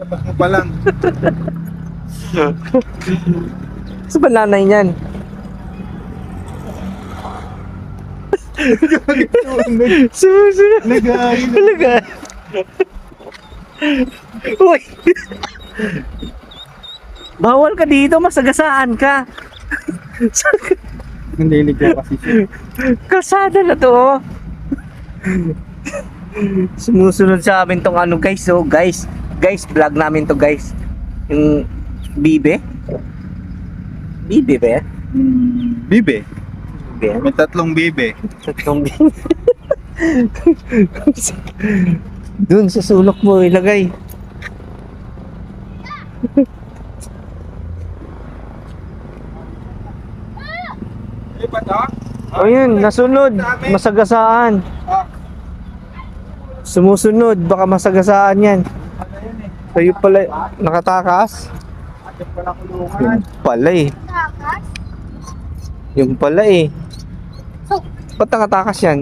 Labas mo pa lang. Sa bananay niyan. Sumusunod. Nag-aayos. Talaga. Uy. Bawal ka dito, masagasaan ka. Nandinig ko kasi siya. Kalsada na to, oh. Sumusunod sa amin tong ano, guys, oh, guys, vlog namin to, guys. Yung bibe. Bibe ba yan? Bibe. Bibe yan? May tatlong bibe. Tatlong bibe. Dun sa sulok mo ilagay. Ay ba to? O yun, nasunod. Masagasaan. Sumusunod, baka masagasaan yan. Kayo pala, nakatakas? Atin pala kulungan. Yung pala eh. Takas? Yung pala eh. Ba't nakatakas yan?